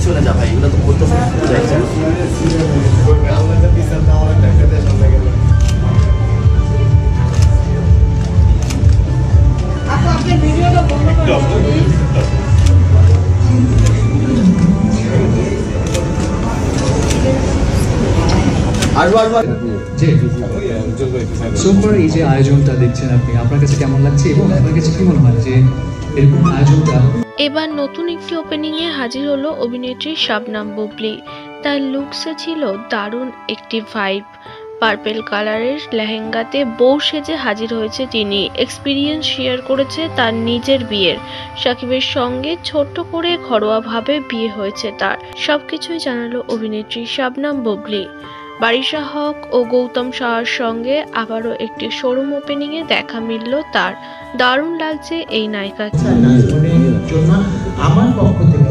চলে যা ভাই, এগুলো তো বলতে চাইছে। সোমবার এই যে আয়োজনটা দেখছেন আপনি, আপনার কাছে কেমন লাগছে এবং আপনার কাছে কি মনে হয় যে এরকম আয়োজনটা? এবার নতুন একটি ওপেনিংয়ে হাজির হলো অভিনেত্রী শবনম বুবলি। তার লুকসে ছিল দারুণ একটি ভাইব। পার্পেল কালারের লেহেঙ্গাতে বউ সেজে হাজির হয়েছে তিনি। এক্সপিরিয়েন্স শেয়ার করেছে তার নিজের বিয়ের। সাকিবের সঙ্গে ছোট্ট করে ঘরোয়াভাবে বিয়ে হয়েছে তার। সবকিছুই জানালো অভিনেত্রী শবনম বুবলি। বারিশা হক ও গৌতম সাহার সঙ্গে আবারও একটি শোরুম ওপেনিংয়ে দেখা মিলল তার। দারুণ লাগছে এই নায়িকাকে। আমার পক্ষ থেকে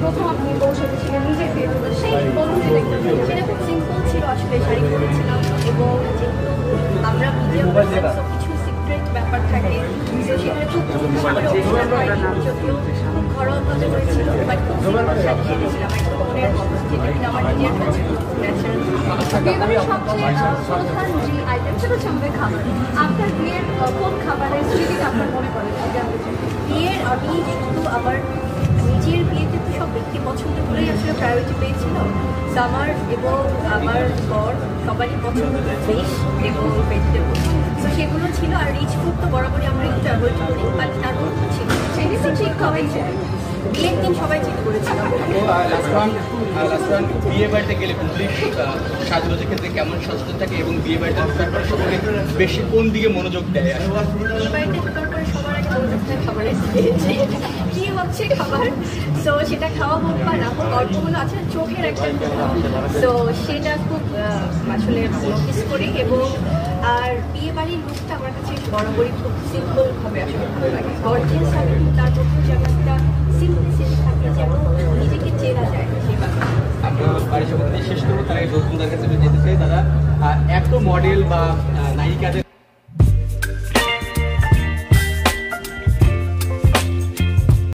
প্রথম আপনি পৌঁছাতে ছিলেন নিজের বিয়েগুলো, সেই অনুযায়ী দেখতে সেটা খুব সিম্পল ছিল আসলে। শাড়ি পরেছিলাম এবং যেহেতু আমরা ভিডিও কিছু সিক্রেট ব্যাপার থাকে, তো সেখানে খুব যদিও খুব ঘরোয়া ভাবে করেছিল, বাট খুব সিম্পল শাড়ি সেটেছিলাম একদম মনের মতো, যেটা কিনা আমার নিজের কাছে বিয়েবাড়ির সবচেয়ে প্রধান যে আইটেম সেটা হচ্ছে আমাদের খাবার। আপনার বিয়ের কোন খাবারের স্মৃতিটা আপনার মনে পড়ে? বিয়ের আমি যেহেতু আমার নিজের বিয়েতে তো সব ব্যক্তি পছন্দ করেই আসলে প্রায়োরিটি পেয়েছিল, তো আমার এবং আমার বর সবারই পছন্দ ফিশ এবং ভেজিটেবল, তো সেগুলো ছিল। আর রিচ ফুড তো বরাবরই আমরা একটু অ্যাভয়েড করি, বাট তারপর ছিল ঠিক খাওয়াই যায়। বিয়ের দিন সবাই ঠিক করেছিলাম। বিয়ে বাড়িতে গেলে পুলিশ সাজগোজের ক্ষেত্রে কেমন সচেতন থাকে এবং বিয়ে বাড়িতে সবাই বেশি কোন দিকে মনোযোগ দেয়? বিয়ে বাড়িতে ঢোকার পরে সবার আগে মনোযোগ দেয় খাবারের কি হচ্ছে খাবার, তো সেটা খাওয়া হোক বা না হোক, অল্পগুলো আছে চোখের একটা, তো সেটা খুব আসলে নোটিস করি। এবং আর বিয়ে বাড়ির লুকটা আমার কাছে বরাবরই খুব সিম্পল ভাবে আসলে ভালো লাগে। গর্জিয়াস থাকে কিন্তু তার মধ্যেও যেমন একটা সিম্পলিসিটি থাকে, যেমন নিজেকে চেনা যায় সেই ব্যাপার। শেষ করবো তার আগে নতুনদের কাছে যেতে চাই, তারা এত মডেল বা নায়িকাদের